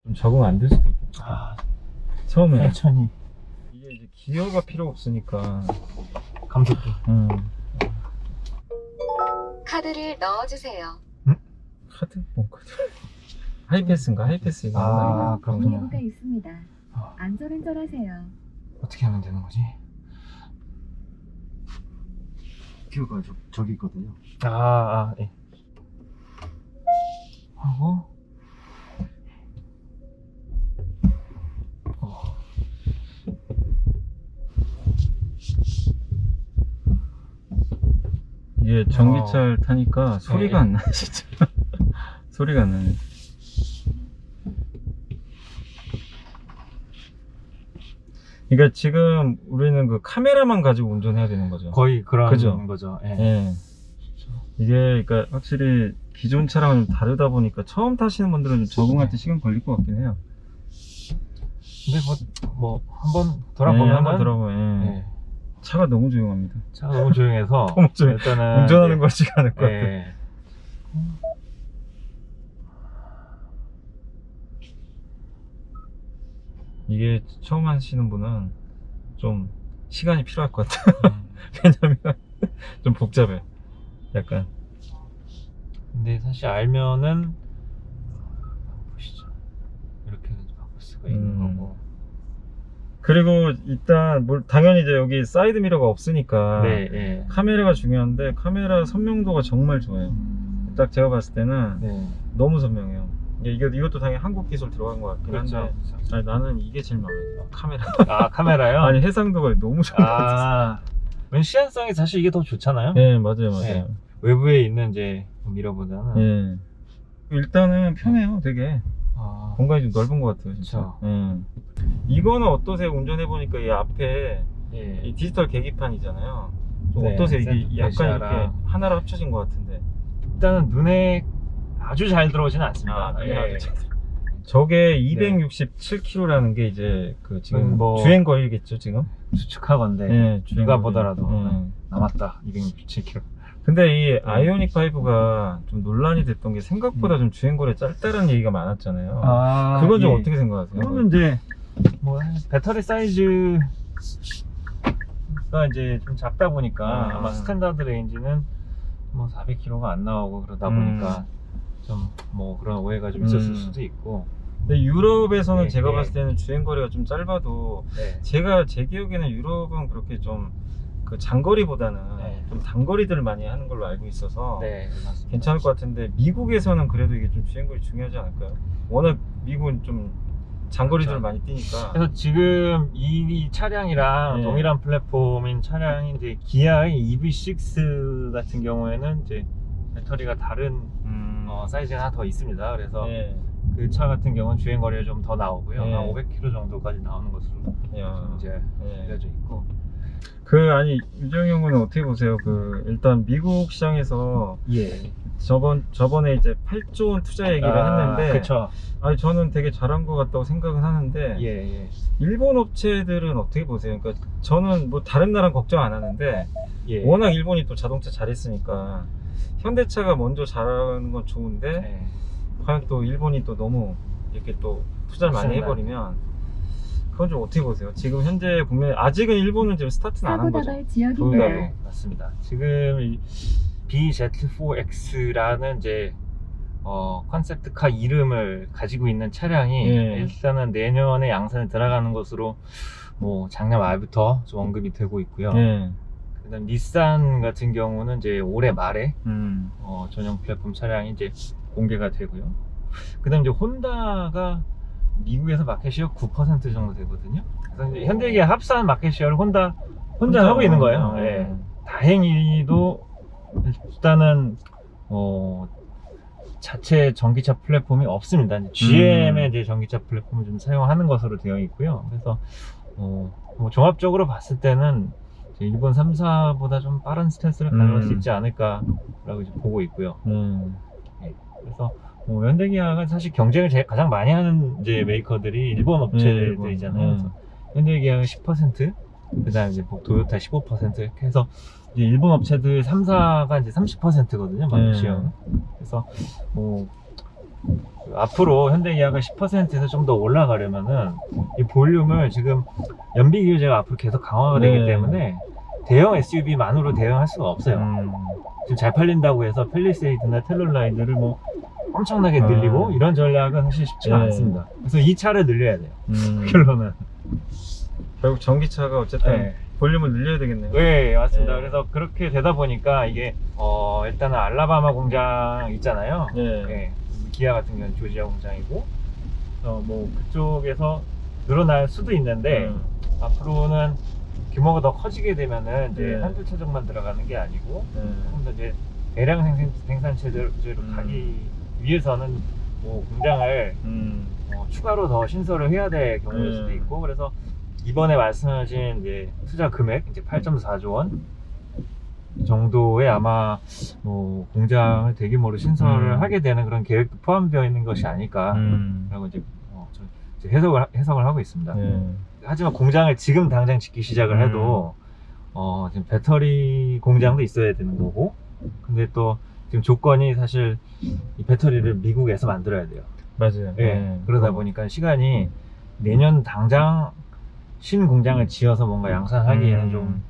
좀 적응 안 될 수도 있겠다. 처음에 천천히. 이게 이제 기어가 필요 없으니까. 감속기. 카드를 넣어주세요. 카드? 뭔 카드? 하이패스인가? 하이패스 이거. 아, 그렇군요. 정리부가 있습니다. 안전운전하세요. 어떻게 하면 되는 거지? 큐가 저기 있거든요. 예. 하고, 이게 전기차를 타니까 소리가 네. 안 나, 진짜. 소리가 안 나네. 그러니까 지금 우리는 그 카메라만 가지고 운전해야 되는 거죠. 거의 그런 그죠? 거죠. 예. 예. 이게 그러니까 확실히 기존 차랑은 좀 다르다 보니까 처음 타시는 분들은 좀 적응할 때 시간 걸릴 것 같긴 해요. 근데 뭐 한번 예, 돌아보면 한번 돌아보면 예. 차가 너무 조용합니다. 차가 너무 조용해서 너무 조용. 일단은 운전하는 이제- 거 같지가 않을 것 같아요. 예. 이게 처음 하시는 분은 좀 시간이 필요할 것 같아요. 왜냐면 좀 복잡해. 약간. 근데 사실 알면은 보시죠. 이렇게 바꿀 수가 있는 거고. 그리고 일단 당연히 이제 여기 사이드 미러가 없으니까 네, 예. 카메라가 중요한데 카메라 선명도가 정말 좋아요. 딱 제가 봤을 때는 네. 너무 선명해요. 이것도 당연히 한국 기술 들어간 것 같긴 그렇죠. 한데 아니, 나는 이게 제일 마음에 들어. 카메라. 아, 카메라요? 아니 해상도가 너무 좋은 것 같아서. 왠 시한성이 사실 이게 더 좋잖아요. 네 맞아요. 네. 외부에 있는 이제 미러보다는. 예. 일단은 편해요, 되게. 아, 공간이 좀 넓은 것 같아요, 진짜. 그쵸. 예. 이거는 어떠세요? 운전해보니까 이 앞에 예. 이 디지털 계기판이잖아요. 좀 네, 어떠세요? 이게 센터 약간 페시아랑. 이렇게 하나로 합쳐진 것 같은데. 일단은 눈에 아주 잘 들어오지는 않습니다. 눈에 예. 아주 잘 들어. 저게 267km라는 게 이제 그 지금 뭐- 주행 거리겠죠, 지금? 추측하건데 예, 주행 누가 거리. 보더라도 예. 남았다 267km. 근데 이 아이오닉 5가 좀 논란이 됐던 게 생각보다 좀 주행 거리 짧다는 얘기가 많았잖아요. 그건 좀 어떻게 생각하세요? 그거는 이제 뭐 배터리 사이즈가 이제 좀 작다 보니까 아마 스탠다드 레인지는 뭐 400km가 안 나오고 그러다 보니까 좀 뭐 그런 오해가 좀 있었을 수도 있고. 근데 유럽에서는 네, 제가 네. 봤을 때는 주행 거리가 좀 짧아도 네. 제 기억에는 유럽은 그렇게 좀 그 장거리보다는 네. 좀 단거리들을 많이 하는 걸로 알고 있어서 네, 맞습니다. 괜찮을 것 같은데 미국에서는 그래도 이게 좀 주행 거리 중요하지 않을까요? 워낙 미국은 좀 장거리들을 그렇죠. 많이 뛰니까. 그래서 지금 이 차량이랑 네. 동일한 플랫폼인 차량이 이제 기아의 EV6 같은 경우에는 이제 배터리가 다른 사이즈가 하나 더 있습니다. 그래서 네. 그 차 같은 경우는 주행 거리가 좀 더 나오고요. 네. 한 500km 정도까지 나오는 것으로 야. 이제 네. 알려져 있고. 아니 유정이 형은 어떻게 보세요? 일단 미국 시장에서 예. 저번에 이제 8조 원 투자 얘기를 했는데 그렇죠. 아니 저는 되게 잘한 것 같다고 생각은 하는데 예, 예. 일본 업체들은 어떻게 보세요? 그러니까 저는 뭐 다른 나라는 걱정 안 하는데 예. 워낙 일본이 또 자동차 잘했으니까 현대차가 먼저 잘하는 건 좋은데 예. 과연 또 일본이 또 너무 이렇게 또 투자를 많이 맞습니다. 해버리면 그건 좀 어떻게 보세요? 지금 현재 보면 아직은 일본은 지금 스타트는 안 한 거죠. 사고 다발 지역인가요? 보유하고. 네, 맞습니다. 지금 이 BZ4X라는 이제 컨셉트카 이름을 가지고 있는 차량이 예. 일단은 내년에 양산에 들어가는 것으로 뭐 작년 말부터 좀 언급이 되고 있고요. 예. 그다음 닛산 같은 경우는 이제 올해 말에 음. 전용 플랫폼 차량이 이제 공개가 되고요. 그다음 이제 혼다가 미국에서 마켓 시어 9% 정도 되거든요. 그래서 이제 현대기아 합산 마켓 시어를 혼자 하고 있는 거예요. 예. 다행히도 일단은 자체 전기차 플랫폼이 없습니다. 이제 GM의 이제 전기차 플랫폼을 좀 사용하는 것으로 되어 있고요. 그래서 뭐 종합적으로 봤을 때는 이제 일본 3사보다 좀 빠른 스탠스를 가져갈 수 있지 않을까라고 이제 보고 있고요. 예. 그래서 현대기아가 사실 경쟁을 가장 많이 하는 이제 메이커들이 일본 업체들이잖아요. 그래서 현대기아가 10%, 그다음 이제 뭐 도요타 15% 이렇게 해서 이제 일본 업체들 3사가 이제 30%거든요, 마켓 시어. 그래서 뭐 앞으로 현대기아가 10%에서 좀 더 올라가려면은 이 볼륨을 지금 연비 규제가 앞으로 계속 강화가 되기 네. 때문에 대형 SUV만으로 대응할 수가 없어요. 지금 잘 팔린다고 해서 펠리세이드나 텔룰라이드를 뭐 엄청나게 늘리고 이런 전략은 사실 쉽지가 네. 않습니다. 그래서 이 차를 늘려야 돼요. 결론은. 결국 전기차가 어쨌든 네. 볼륨을 늘려야 되겠네요. 네, 맞습니다. 네. 그래서 그렇게 되다 보니까 이게 일단은 알라바마 공장 있잖아요. 네. 네, 기아 같은 경우는 조지아 공장이고, 뭐 그쪽에서 늘어날 수도 있는데 앞으로는 규모가 더 커지게 되면은 이제 네. 한두 차종만 들어가는 게 아니고 네. 조금 더 이제 대량 생산 체제로 가기 위해서는 뭐 공장을 추가로 더 신설을 해야 될 경우일 수도 있고, 그래서 이번에 말씀하신 이제 투자 금액 이제 8.4조 원 정도의 아마 뭐 공장을 대규모로 신설을 하게 되는 그런 계획도 포함되어 있는 것이 아닐까라고 이제 해석을 하고 있습니다. 네. 하지만 공장을 지금 당장 짓기 시작을 해도 지금 배터리 공장도 있어야 되는 거고, 근데 또 지금 조건이 사실 이 배터리를 미국에서 만들어야 돼요. 맞아요. 네. 그러다 보니까 시간이 내년 당장 신 공장을 지어서 뭔가 양산하기에는 좀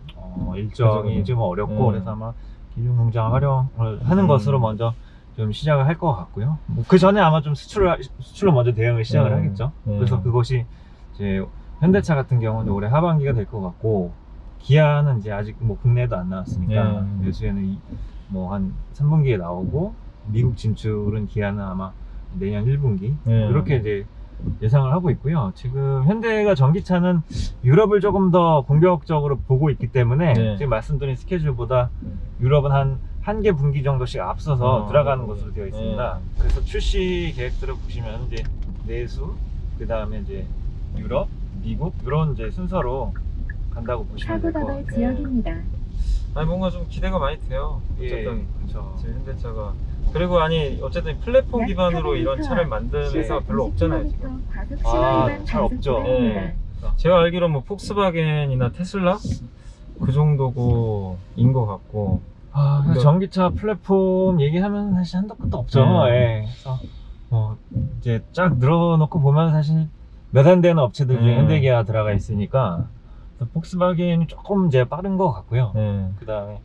일정이 그죠. 좀 어렵고, 그래서 아마 기존 공장 활용을 하는 것으로 먼저 좀 시작을 할 것 같고요. 그 전에 아마 좀 수출로 먼저 대응을 시작을 하겠죠. 그래서 그것이 이제 현대차 같은 경우는 올해 하반기가 될 것 같고, 기아는 이제 아직 뭐 국내에도 안 나왔으니까 내수에는 뭐 한 3분기에 나오고, 미국 진출은 기아는 아마 내년 1분기 이렇게 이제 예상을 하고 있고요. 지금 현대가 전기차는 유럽을 조금 더 공격적으로 보고 있기 때문에 지금 말씀드린 스케줄보다 유럽은 한 개 분기 정도씩 앞서서 들어가는 것으로 되어 있습니다. 그래서 출시 계획들을 보시면 이제 내수, 그 다음에 이제 유럽, 미국 이런 이제 순서로 간다고 보시면 될 것 사고다발 같아요. 지역입니다. 아니 뭔가 좀 기대가 많이 돼요. 어쨌든 그렇죠. 지금 현대차가 그리고 아니 어쨌든 플랫폼 기반으로 이런 차를 만드는 회사가 별로 없잖아요 지금. 잘 없죠. 네. 제가 알기로 뭐 폭스바겐이나 테슬라 그 정도고인 것 같고. 그래서 전기차 플랫폼 얘기하면 사실 한도 끝도 없죠. 그래서 이제 쫙 늘어놓고 보면 사실 몇 안 되는 업체들 중에 현대기아 들어가 있으니까 폭스바겐이 조금 이제 빠른 것 같고요. 그 다음에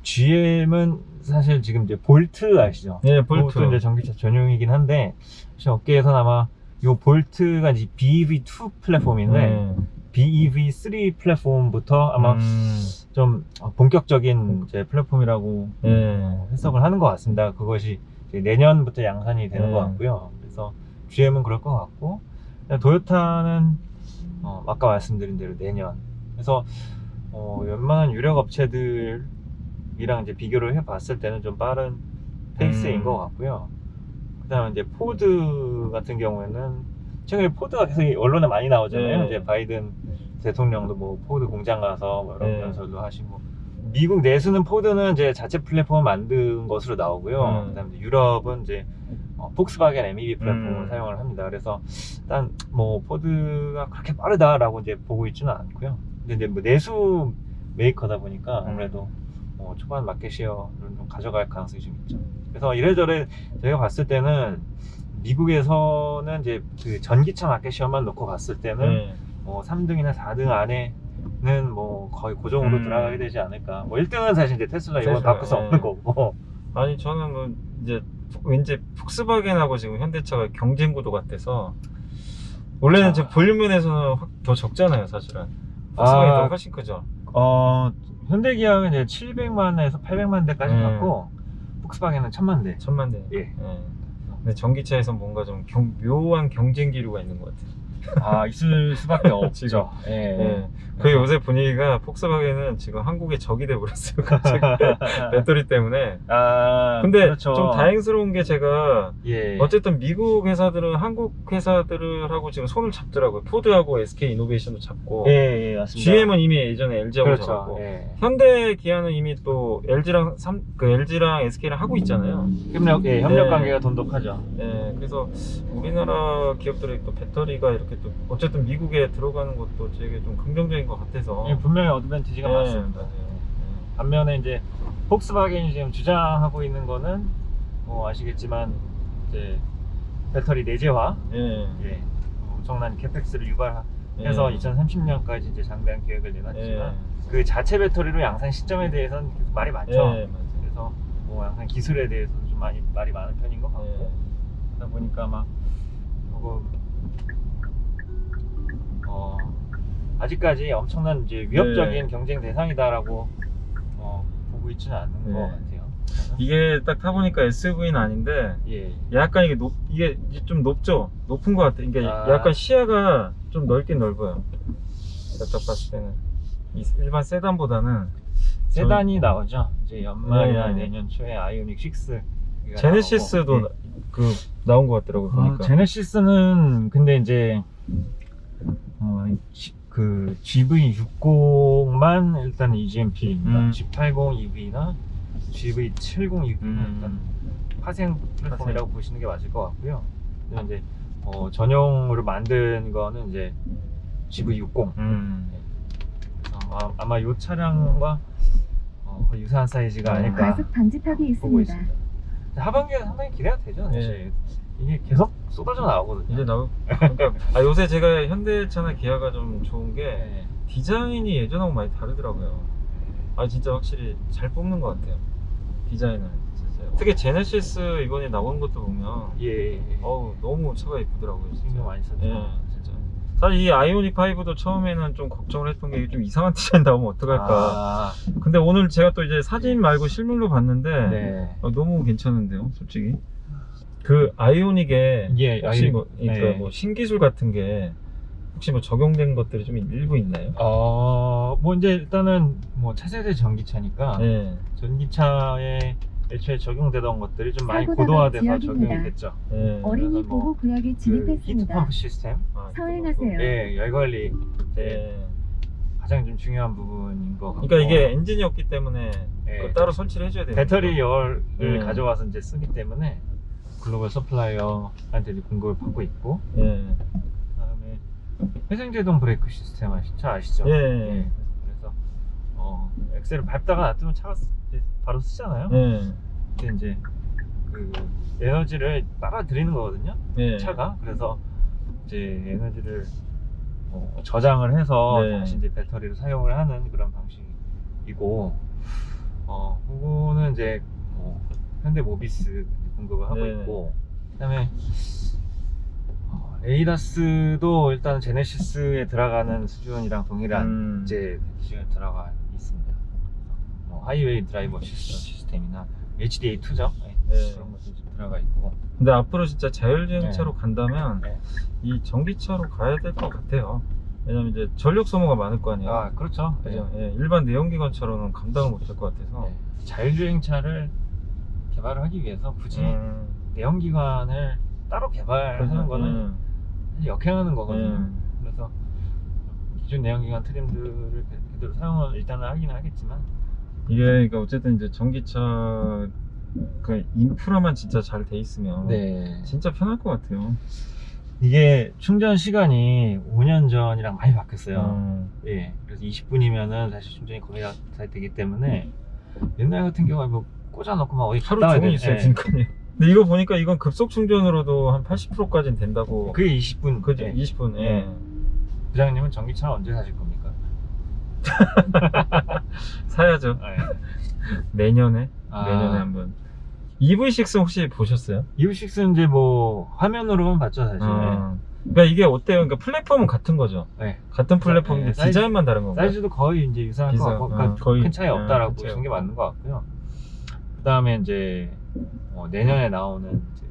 GM은 사실 지금 이제 볼트 아시죠? 네, 볼트. 그것도 이제 전기차 전용이긴 한데 사실 업계에서는 아마 이 볼트가 이제 BEV2 플랫폼인데 BEV3 플랫폼부터 아마 좀 본격적인 이제 플랫폼이라고 해석을 하는 것 같습니다. 그것이 이제 내년부터 양산이 되는 것 같고요. 그래서 GM은 그럴 것 같고, 도요타는 아까 말씀드린 대로 내년. 그래서 웬만한 유력 업체들이랑 이제 비교를 해봤을 때는 좀 빠른 페이스인 것 같고요. 그다음에 이제 포드 같은 경우에는 최근에 포드가 계속 언론에 많이 나오잖아요. 이제 바이든 대통령도 뭐 포드 공장 가서 뭐 여러 연설도 하시고, 미국 내수는 포드는 이제 자체 플랫폼을 만든 것으로 나오고요. 그다음에 유럽은 이제 폭스바겐 MEB 플랫폼을 사용을 합니다. 그래서 일단 뭐 포드가 그렇게 빠르다라고 이제 보고 있지는 않고요. 근데 이제 뭐 내수 메이커다 보니까 아무래도 초반 마켓 쉐어를 좀 가져갈 가능성이 좀 있죠. 그래서 이래저래 저희가 봤을 때는 미국에서는 이제 그 전기차 마켓 쉐어만 놓고 봤을 때는 뭐 3등이나 4등 안에는 뭐 거의 고정으로 들어가게 되지 않을까. 뭐 1등은 사실 이제 테슬라 이건 바꿀 수 없는 거고. 아니 저는 뭐 이제 왠지 폭스바겐하고 지금 현대차가 경쟁 구도 같아서, 원래는 지금 볼륨 면에서는 더 적잖아요 사실은. 폭스바겐이 더 훨씬 크죠. 현대기아는 이제 700만에서 800만 대까지 갔고, 폭스바겐은 1000만 대. 1000만 대. 근데 전기차에서 뭔가 좀 묘한 경쟁 기류가 있는 것 같아요. 있을 수밖에 없죠. 그 요새 분위기가 폭스바겐은 지금 한국의 적이 돼버렸어요. 갑자기 배터리 때문에. 근데 그렇죠. 좀 다행스러운 게 제가 어쨌든 미국 회사들은 한국 회사들하고 지금 손을 잡더라고요. 포드하고 SK 이노베이션도 잡고. 맞습니다. GM은 이미 예전에 LG하고 그렇죠. 잡았고. 현대 기아는 이미 또 LG랑 LG랑 SK랑 하고 있잖아요. 협력 관계가 돈독하죠. 그래서 우리나라 기업들의 또 배터리가 이렇게 또 어쨌든 미국에 들어가는 것도 되게 좀 긍정적인 것 같아서. 분명히 어드밴티지가 많습니다. 반면에 이제 폭스바겐이 지금 주장하고 있는 거는 뭐 아시겠지만 이제 배터리 내재화, 예. 예, 엄청난 캐펙스를 유발해서 예. 2030년까지 이제 장대한 계획을 내놨지만 예. 그 자체 배터리로 양산 시점에 대해서는 계속 말이 많죠. 예, 맞아요. 그래서 뭐 양산 기술에 대해서 좀 말이 많은 편인 것 같고 예. 그러다 보니까 막 아직까지 엄청난 이제 위협적인 경쟁 대상이다라고 보고 있지는 않는 네. 것 같아요. 이게 딱 타보니까 SUV는 아닌데 예. 약간 이게 좀 높죠? 높은 것 같아. 이게 아. 약간 시야가 좀 넓긴 넓어요. 제가 딱 봤을 때는 일반 세단보다는 세단이 나오죠. 이제 연말이나 네. 내년 초에 아이오닉 6. 제네시스도 나온 것 같더라고요. 보니까. 제네시스는 근데 이제 그 GV60만 일단 EGMP입니다. G80 EV나 GV70 EV는 일단 파생 플랫폼이라고 보시는 게 맞을 것 같고요. 그리고 이제 전용으로 만든 거는 이제 GV60. 아마 이 차량과 거의 유사한 사이즈가 아닐까 과속 방지턱이 보고 있습니다. 있습니다. 하반기에 상당히 기대가 되죠. 사실 이게 계속 쏟아져 나오거든요. 이제 그러니까 요새 제가 현대차나 기아가 좀 좋은 게 네. 디자인이 예전하고 많이 다르더라고요. 진짜 확실히 잘 뽑는 것 같아요. 디자인을 진짜. 특히 제네시스 이번에 나온 것도 보면 예. 너무 차가 예쁘더라고요. 진짜. 신경 많이 썼죠. 예, 진짜. 사실 이 아이오닉 5도 처음에는 좀 걱정을 했던 게 좀 이상한 디자인 나오면 어떡할까. 근데 오늘 제가 또 이제 사진 말고 실물로 봤는데 네. 너무 괜찮은데요, 솔직히. 그 아이오닉에 예, 혹시 네. 뭐 신기술 같은 게 혹시 뭐 적용된 것들이 좀 일부 있나요? 뭐 이제 일단은 뭐 차세대 전기차니까 네. 전기차에 애초에 적용되던 것들이 좀 많이 사고 고도화돼서 나갈 적용이 지역입니다. 됐죠. 네. 어린이 그래서 뭐 보호 구역에 그 히트 진입했습니다. 펌프 시스템, 서행하세요. 예, 열 관리 이제 네. 가장 좀 중요한 부분인 것 같고. 그러니까 이게 엔진이 없기 때문에 예, 그거 따로 설치를 해줘야 되는 배터리 거죠? 열을 네. 가져와서 이제 쓰기 때문에 글로벌 서플라이어한테 이제 공급을 받고 있고, 예. 그다음에 회생제동 브레이크 시스템 차 아시죠? 예. 그래서 엑셀을 밟다가 놔두면 차가 바로 쓰잖아요. 예. 근데 이제 그 에너지를 빨아들이는 거거든요. 예. 차가. 그래서 이제 에너지를 저장을 해서 네. 다시 이제 배터리를 사용을 하는 그런 방식이고, 그거는 이제 현대 모비스 공급을 하고 네. 있고, 그다음에 에이다스도 일단 제네시스에 들어가는 수준이랑 동일한 이제 수준에 들어가 있습니다. 하이웨이 드라이버 시스템이나 HDA2죠. 네. 그런 것도 좀 들어가 있고. 근데 앞으로 진짜 자율주행차로 간다면 네. 이 전기차로 가야 될 것 같아요. 왜냐면 이제 전력 소모가 많을 거 아니에요. 그렇죠. 그죠? 예, 일반 내연기관차로는 감당을 못 할 것 같아서. 네. 자율주행차를 개발을 하기 위해서 굳이 내연기관을 따로 개발하는 거는 사실 역행하는 거거든요. 그래서 기존 내연기관 트림들을 그대로 사용을 일단은 하기는 하겠지만, 이게 그러니까 어쨌든 이제 전기차 그 인프라만 진짜 잘 돼 있으면 네. 진짜 편할 것 같아요. 이게 충전 시간이 5년 전이랑 많이 바뀌었어요. 예. 그래서 20분이면은 사실 충전이 거의 다 되기 때문에 옛날 같은 경우에 뭐 꽂아놓고 막 어디 하루 갔다 와야 종일 돼. 있어요, 그러니까요. 근데 이거 보니까 이건 급속 충전으로도 한 80%까지는 된다고. 그게 20분. 그죠? 예. 20분. 예. 예. 부장님은 전기차 언제 사실 겁니까? 사야죠. 내년에 한번. EV6 혹시 보셨어요? EV6는 이제 뭐 화면으로만 봤죠 사실. 그러니까 이게 어때요? 그러니까 플랫폼은 같은 거죠. 네. 같은 플랫폼인데 사이즈- 디자인만 다른 건가요? 사이즈도 거의 이제 유사한 것 같고, 그러니까 거의, 큰 차이 없다라고 큰 차이 보시는 게 없고. 맞는 것 같고요. 그 다음에 이제 내년에 나오는 이제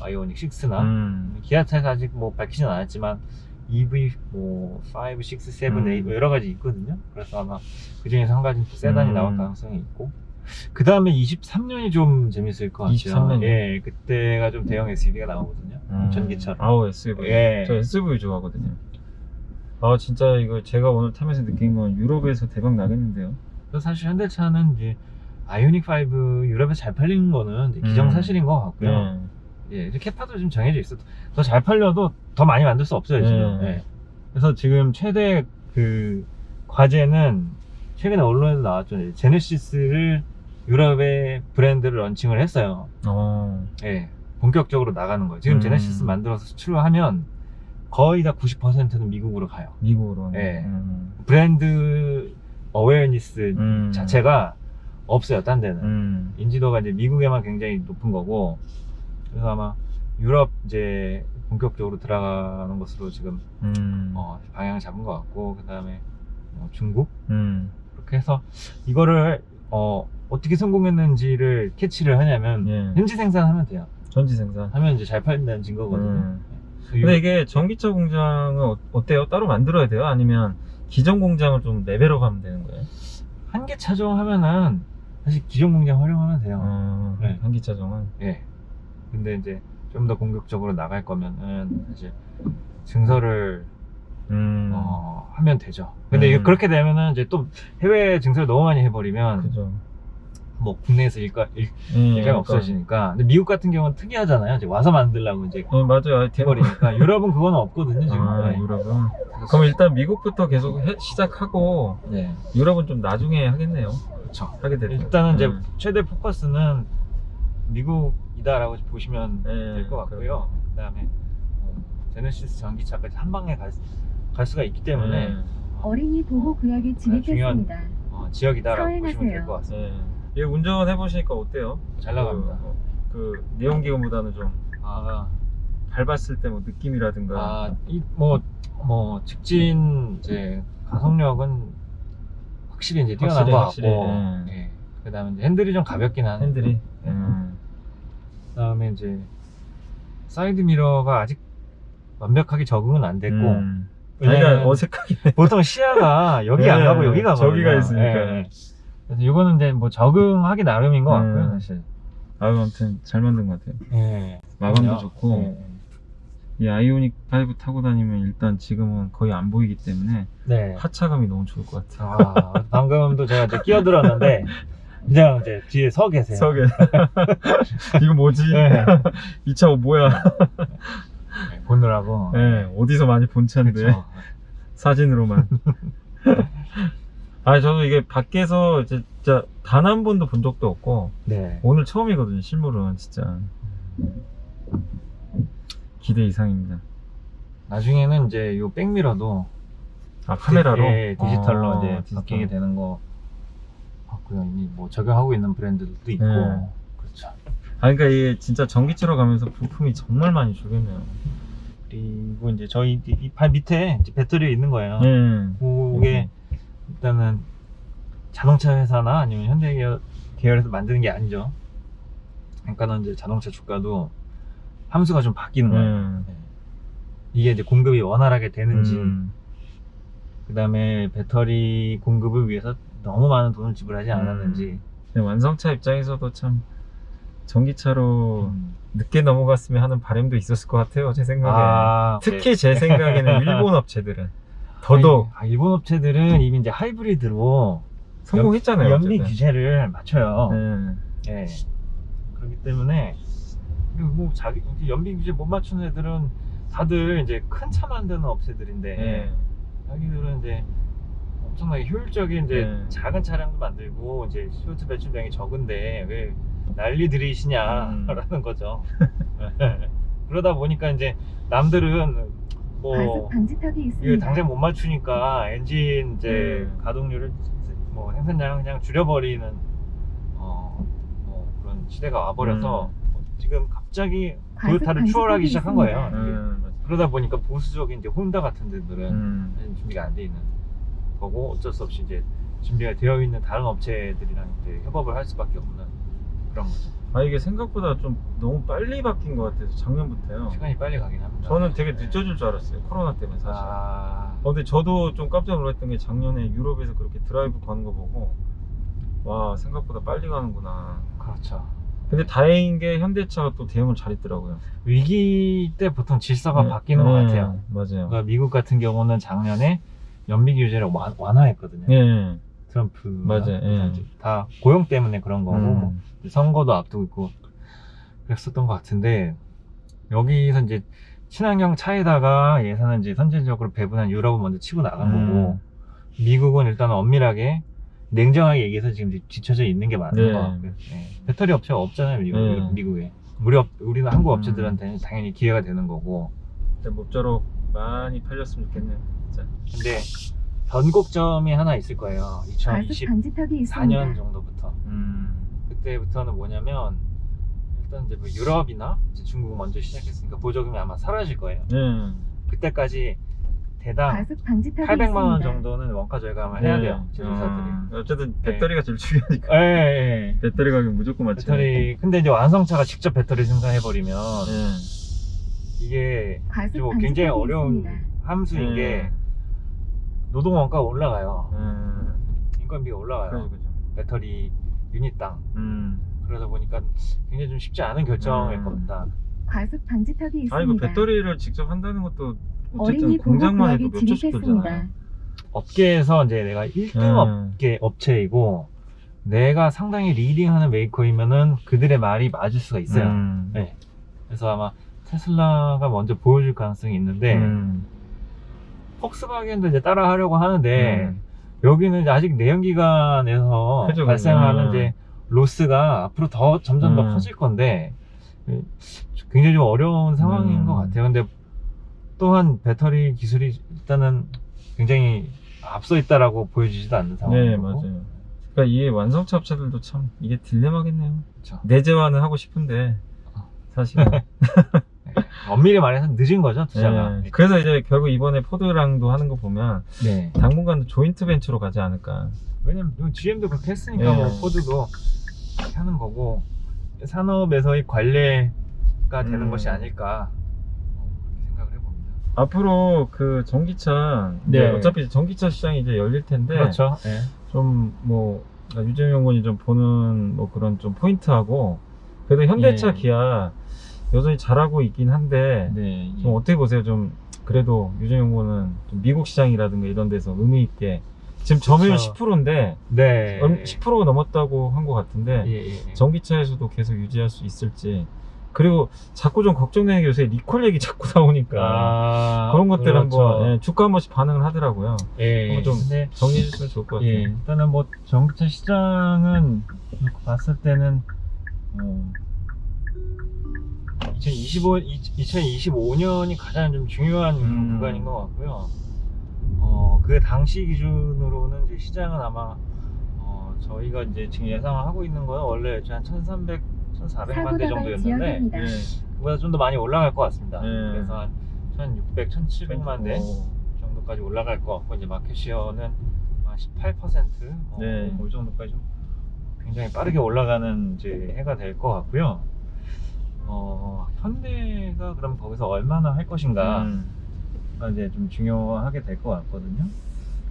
아이오닉 6나 기아차에서 아직 뭐 밝히진 않았지만 EV 뭐 5, 6, 7, 8 뭐 여러 가지 있거든요. 그래서 아마 그 중에서 한 가지 세단이 나올 가능성이 있고, 그 다음에 23년이 좀 재밌을 것 같아요. 23년? 예, 그때가 좀 대형 SUV가 나오거든요. 전기차로. 아우, SUV. 예. 저 SUV 좋아하거든요. 진짜 이거 제가 오늘 타면서 느낀 건 유럽에서 대박 나겠는데요. 그래서 사실 현대차는 이제 아이오닉 5 유럽에서 잘 팔리는 거는 이제 기정사실인 것 같고요. 예, 이제 캐파도 좀 정해져 있어. 더 잘 팔려도 더 많이 만들 수 없어요, 지금. 예. 그래서 지금 최대 그 과제는 최근에 언론에도 나왔죠. 제네시스를 유럽의 브랜드를 런칭을 했어요. 예. 본격적으로 나가는 거예요. 지금 음. 제네시스 만들어서 수출을 하면 거의 다 90%는 미국으로 가요. 미국으로. 예. 브랜드 어웨어니스 자체가 없어요, 딴 데는. 인지도가 이제 미국에만 굉장히 높은 거고, 그래서 아마 유럽 이제 본격적으로 들어가는 것으로 지금 방향을 잡은 것 같고, 그 다음에 중국 그렇게 해서 이거를 어떻게 성공했는지를 캐치를 하냐면 예. 현지 생산하면 돼요. 전지 생산. 하면 이제 잘 팔린다는 증거거든요. 근데 이게 전기차 공장은 어때요? 따로 만들어야 돼요? 아니면 기존 공장을 좀 레벨업 하면 되는 거예요? 한계 차종하면은 사실 기존 공장 활용하면 돼요. 네. 한기차종은. 예. 근데 이제 좀 더 공격적으로 나갈 거면은 사실 증설을 하면 되죠. 근데 이게 그렇게 되면은 이제 또 해외 증설 너무 많이 해버리면 그죠. 뭐 국내에서 일감이 없어지니까. 근데 미국 같은 경우는 특이하잖아요. 이제 와서 만들려고 이제 맞아요. 해버리니까. 유럽은 그건 없거든요 지금. 네. 유럽은. 그럼 일단 미국부터 계속 시작하고 네. 유럽은 좀 나중에 하겠네요. 그렇죠. 하게 될 일단은 이제 최대 포커스는 미국이다라고 보시면 될 것 같고요. 그다음에 제네시스 전기차까지 한 방에 갈 수가 있기 때문에 어린이 보호구역에 진입했습니다. 지역이다라고 보시면 될 것 같습니다. 얘 운전해 보시니까 어때요? 잘 나갑니다. 그 내연기관보다는 좀 밟았을 때 뭐 느낌이라든가. 뭐 직진 이제 가속력은 확실히 이제 뛰어난 것 같고, 예. 그다음에 이제 핸들이 좀 가볍긴 하네. 핸들이. 그다음에 이제 사이드 미러가 아직 완벽하게 적응은 안 됐고, 그러니까 어색하게. 보통 시야가 여기 안 가고 여기 가거든요. 저기가 있으니까. 예. 그래서 이거는 이제 뭐 적응하기 나름인 것 같고요, 사실. 아무튼 잘 만든 것 같아요. 예. 마감도 그럼요. 좋고. 이 아이오닉 5 타고 다니면 일단 지금은 거의 안 보이기 때문에 네. 하차감이 너무 좋을 것 같아요. 방금도 제가 이제 끼어들었는데 그냥 이제 뒤에 서 계세요. 석에. 이거 뭐지? 네. 이 차 뭐야? 보느라고. 네, 어디서 많이 본 차인데. 그쵸. 사진으로만. 저도 이게 밖에서 진짜 단 한 번도 본 적도 없고 네. 오늘 처음이거든요. 실물은 진짜 기대 이상입니다. 나중에는 이제 요 백미러도 카메라로 디지털로 이제 바뀌게 되는 거 같고요. 이미 뭐 적용하고 있는 브랜드들도 있고. 네. 그렇죠. 그러니까 이게 진짜 전기차로 가면서 부품이 정말 많이 줄겠네요. 그리고 이제 저희 이 발 밑에 이제 배터리 있는 거예요. 그게 일단은 자동차 회사나 아니면 현대 계열에서 만드는 게 아니죠. 그러니까는 이제 자동차 주가도 함수가 좀 바뀌는 거예요. 이게 이제 공급이 원활하게 되는지, 그 다음에 배터리 공급을 위해서 너무 많은 돈을 지불하지 않았는지. 완성차 입장에서도 참 전기차로 늦게 넘어갔으면 하는 바람도 있었을 것 같아요, 제 생각에. 특히 제 생각에는 일본 업체들은 더더욱. 일본 업체들은 이미 이제 하이브리드로 성공했잖아요. 연비 규제를 맞춰요. 네. 그렇기 때문에 그리고 뭐 연비 규제 못 맞추는 애들은 다들 이제 큰 차 만드는 업체들인데 자기들은 이제 엄청나게 효율적인 이제 작은 차량도 만들고 이제 CO2 배출량이 적은데 왜 난리 들이시냐라는 거죠. 그러다 보니까 이제 남들은 뭐 과속 방지턱이 이거 있습니다. 당장 못 맞추니까 엔진 이제 가동률을 뭐 생산량을 그냥 줄여버리는 뭐 그런 시대가 와버려서 지금 갑자기 토요타를 추월하기 시작한 거예요. 그러다 보니까 보수적인 이제 혼다 같은 데들은 사실 준비가 안 돼 있는 거고 어쩔 수 없이 이제 준비가 되어 있는 다른 업체들이랑 이제 협업을 할 수밖에 없는 그런 거죠. 이게 생각보다 좀 너무 빨리 바뀐 것 같아서 작년부터요. 시간이 빨리 가긴 합니다. 저는 되게 늦어질 줄 알았어요. 코로나 때문에 사실. 근데 저도 좀 깜짝 놀랐던 게 작년에 유럽에서 그렇게 드라이브 가는 거 보고 와 생각보다 빨리 가는구나. 그렇죠. 근데 다행인 게 현대차가 또 대응을 잘했더라고요. 위기 때 보통 질서가 바뀌는 것 같아요. 맞아요. 그러니까 미국 같은 경우는 작년에 연비 규제를 완화했거든요. 트럼프 맞아요. 다 고용 때문에 그런 거고 뭐 선거도 앞두고 있고 그랬었던 것 같은데 여기서 이제 친환경 차에다가 예산을 이제 선제적으로 배분한 유럽은 먼저 치고 나간 거고 미국은 일단 엄밀하게 냉정하게 얘기해서 지금 뒤쳐져 있는 게 맞는 것 같고요. 배터리 업체가 없잖아요, 미국에. 우리는 한국 업체들한테는 당연히 기회가 되는 거고. 진짜 모쪼록 많이 팔렸으면 좋겠네요. 진짜. 근데 변곡점이 하나 있을 거예요. 과속 2024년 방지턱이 있습니다. 정도부터. 그때부터는 뭐냐면 일단 이제 뭐 유럽이나 이제 중국 먼저 시작했으니까 보조금이 아마 사라질 거예요. 네. 그때까지 대당 과속 방지턱이 800만 원 있습니다. 정도는 원가 절감을 해야 돼요. 제조사들이. 어쨌든 배터리가 제일 중요하니까. 예. 배터리 가격 무조건 맞죠. 배터리 근데 이제 완성차가 직접 배터리 생산해 버리면 네. 이게 과속 좀 방지턱이 굉장히 어려운 있습니다. 함수인 네. 게 노동 원가가 올라가요. 인건비가 올라가요. 그죠, 그죠. 배터리 유닛당. 그러다 보니까 굉장히 좀 쉽지 않은 결정일 겁니다. 과속 방지턱이 있습니다. 아니, 그 배터리를 직접 한다는 것도 어쨌든 어린이 보호 공장만 해도 구역에 몇 조씩 진입했습니다. 들잖아요. 업계에서 이제 내가 1등 업체이고 내가 상당히 리딩하는 메이커이면은 그들의 말이 맞을 수가 있어요. 네. 그래서 아마 테슬라가 먼저 보여줄 가능성이 있는데 폭스바겐도 이제 따라 하려고 하는데 여기는 이제 아직 내연기관에서 그죠, 발생하는 이제 로스가 앞으로 더 점점 더 커질 건데 굉장히 좀 어려운 상황인 것 같아요. 근데 또한 배터리 기술이 일단은 굉장히 앞서 있다라고 보여지지도 않는 상황이고. 네, 맞아요. 그러니까 이게 완성차 업체들도 참 이게 딜레마겠네요. 그렇죠. 내재화는 하고 싶은데 사실. 엄밀히 말해서 늦은 거죠, 투자가. 네. 그래서 이제 결국 이번에 포드랑도 하는 거 보면 네. 당분간 조인트 벤처로 가지 않을까. 왜냐면 GM도 그렇게 했으니까 네. 뭐 포드도 그렇게 하는 거고 산업에서의 관례가 되는 것이 아닐까 그렇게 생각을 해봅니다. 앞으로 그 전기차, 네. 이제 어차피 전기차 시장이 이제 열릴 텐데, 그렇죠. 네. 좀 뭐 유재용 군이 좀 보는 뭐 그런 좀 포인트하고, 그래도 현대차, 예. 기아 여전히 잘하고 있긴 한데, 네. 좀 어떻게 보세요? 좀 그래도 유재용 군은 좀 미국 시장이라든가 이런 데서 의미 있게 지금 점유율 그렇죠. 10%인데 네. 10%가 넘었다고 한 것 같은데, 예. 전기차에서도 계속 유지할 수 있을지. 그리고 자꾸 좀 걱정되는 게 요새 리콜 얘기 자꾸 나오니까 그런 것들 한번 예, 주가 한 번씩 반응을 하더라고요. 예. 한번 좀 근데 정리해 주시면 좋을 것 같아요. 예, 일단은 뭐 전기차 시장은 봤을 때는 2025년이 가장 좀 중요한 구간인 것 같고요. 그 당시 기준으로는 이제 시장은 아마 저희가 이제 지금 예상을 하고 있는 거는 원래 한 1,300, 1,400만 대 정도였는데 지역입니다. 그보다 좀 더 많이 올라갈 것 같습니다. 네. 그래서 한 1,600, 1,700만 대 정도까지 올라갈 것 같고 이제 마켓시어는 한 18% 네. 이 정도까지 좀 굉장히 빠르게 올라가는 이제 해가 될 것 같고요. 현대가 그럼 거기서 얼마나 할 것인가 이제 좀 중요하게 될 것 같거든요.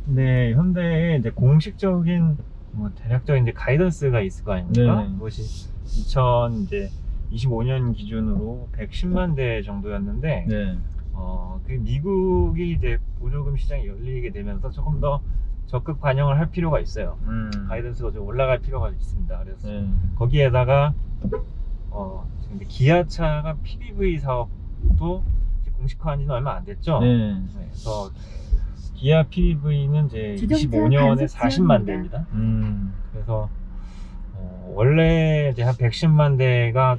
근데 현대의 이제 공식적인 뭐 대략적인 이제 가이던스가 있을 거 아닙니까? 네. 그것이 2025년 기준으로 110만 대 정도였는데 네. 그 미국이 이제 보조금 시장이 열리게 되면서 조금 더 적극 반영을 할 필요가 있어요. 가이던스가 좀 올라갈 필요가 있습니다. 그래서 네. 거기에다가 지금 기아차가 PBV 사업도 이제 공식화한 지는 얼마 안 됐죠. 네. 그래서 기아 PBV는 이제 주정차 25년에 단속 40만 지역입니다. 대입니다. 음. 그래서 원래 이제 한 110만 대가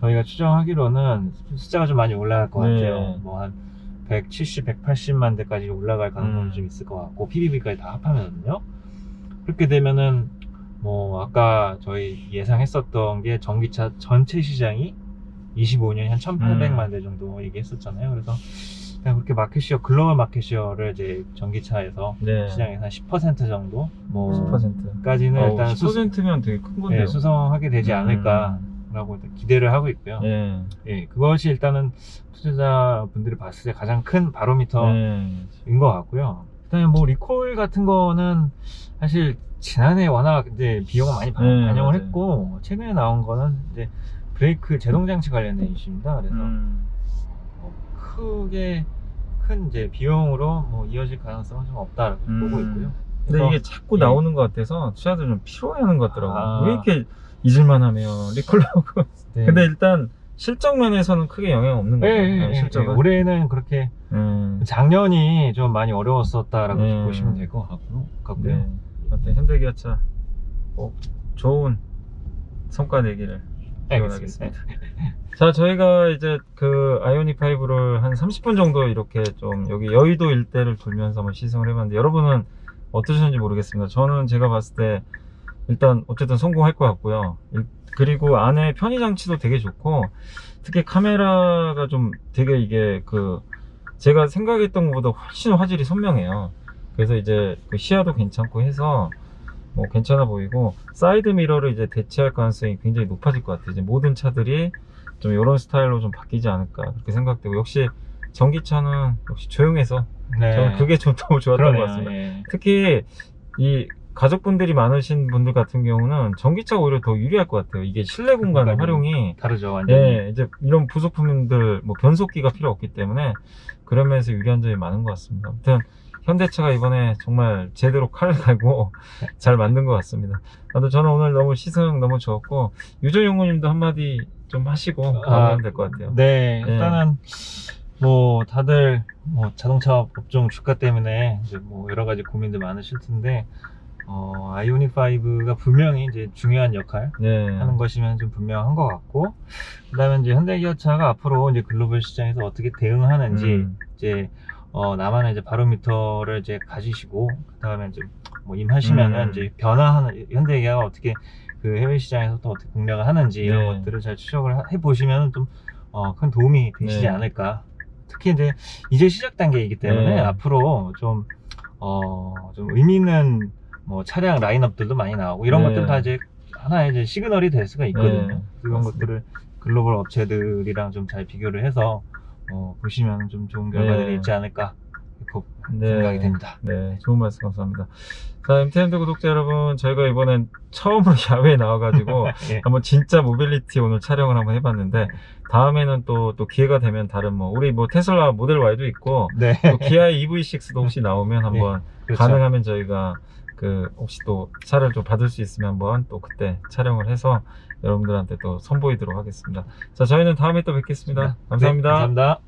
저희가 추정하기로는 숫자가 좀 많이 올라갈 것 네. 같아요. 뭐 한 170, 180만 대까지 올라갈 가능성이 좀 있을 것 같고 PBV까지 다 합하면요. 그렇게 되면은 뭐 아까 저희 예상했었던 게 전기차 전체 시장이 25년에 한 1,800만 대 정도 얘기했었잖아요. 그래서 그냥 그렇게 마켓시어 글로벌 마켓시어를 이제 전기차에서 네. 시장에서 한 10% 정도 10%. 까지는 일단 10%면 되게 큰 건데요. 네, 수성하게 되지 않을까라고 기대를 하고 있고요. 네. 예, 그것이 일단은 투자자분들이 봤을 때 가장 큰 바로미터인 네. 것 같고요. 일단 뭐 리콜 같은 거는 사실 지난해 워낙 이제 비용을 많이 반영을 맞아요. 했고 최근에 나온 거는 이제 브레이크 제동 장치 관련된 이슈입니다. 그래서 뭐 크게 큰 이제 비용으로 뭐 이어질 가능성은 좀 없다라고 보고 있고요. 근데 그래서 이게 자꾸 예. 나오는 것 같아서 투자자들 좀 피로해하는 것 같더라고요. 아. 왜 이렇게 잊을만 하면 리콜하고. 네. 근데 일단 실적 면에서는 크게 영향 없는 거죠. 예, 실적은. 올해는 그렇게 작년이 좀 많이 어려웠었다라고 보시면 될 것 같고요. 네. 하여튼 현대기아차 꼭 좋은 성과 내기를 지원하겠습니다. 자, 저희가 이제 그 아이오닉 5를 한 30분 정도 이렇게 좀 여기 여의도 일대를 돌면서 한번 시승을 해봤는데 여러분은 어떠셨는지 모르겠습니다. 저는 제가 봤을 때 일단 어쨌든 성공할 것 같고요. 그리고 안에 편의 장치도 되게 좋고 특히 카메라가 좀 되게 이게 그 제가 생각했던 것보다 훨씬 화질이 선명해요. 그래서 이제 그 시야도 괜찮고 해서 뭐 괜찮아 보이고 사이드 미러를 이제 대체할 가능성이 굉장히 높아질 것 같아요. 이제 모든 차들이 좀 이런 스타일로 좀 바뀌지 않을까 그렇게 생각되고 역시 전기차는 역시 조용해서 네. 저는 그게 좀 너무 좋았던 그러네요. 것 같습니다. 예. 특히 이 가족분들이 많으신 분들 같은 경우는 전기차가 오히려 더 유리할 것 같아요. 이게 실내 공간 공간이 활용이 다르죠, 완전히. 예, 이제 이런 부속품들 뭐 변속기가 필요 없기 때문에 그런 면에서 유리한 점이 많은 것 같습니다. 아무튼 현대차가 이번에 정말 제대로 칼을 갈고 잘 만든 것 같습니다. 아무튼 저는 오늘 너무 시승 너무 좋았고 유전용우님도 한마디 좀 하시고 가면 될 것 같아요. 네, 예. 일단은 뭐 다들 뭐 자동차 업종 주가 때문에 이제 뭐 여러 가지 고민들 많으실 텐데 아이오닉 5가 분명히 이제 중요한 역할 네. 하는 것이면 좀 분명한 것 같고, 그다음에 이제 현대기아차가 앞으로 이제 글로벌 시장에서 어떻게 대응하는지 이제 나만의 이제 바로미터를 이제 가지시고 그다음에 이제 뭐 임하시면은 이제 변화하는 현대기아가 어떻게 그 해외 시장에서 또 어떻게 공략을 하는지 이런 네. 것들을 잘 추적을 해 보시면 좀 큰 도움이 되시지 네. 않을까. 특히 이제 시작 단계이기 때문에 네. 앞으로 좀 의미 있는 뭐 차량 라인업들도 많이 나오고 이런 네. 것들 다 이제 하나의 이제 시그널이 될 수가 있거든요. 네. 그런 맞습니다. 것들을 글로벌 업체들이랑 좀 잘 비교를 해서 보시면 좀 좋은 결과들이 네. 있지 않을까 네. 생각이 됩니다. 네, 좋은 말씀 감사합니다. 자, MTN드 구독자 여러분, 저희가 이번엔 처음으로 야외에 나와가지고 예. 한번 진짜 모빌리티 오늘 촬영을 한번 해봤는데 다음에는 또 기회가 되면 다른 우리 테슬라 모델 Y도 있고 네. 또 기아의 EV6도 혹시 나오면 한번 그렇죠. 가능하면 저희가 혹시 또 차를 좀 받을 수 있으면 한번 또 그때 촬영을 해서 여러분들한테 또 선보이도록 하겠습니다. 자, 저희는 다음에 또 뵙겠습니다. 감사합니다. 네, 감사합니다.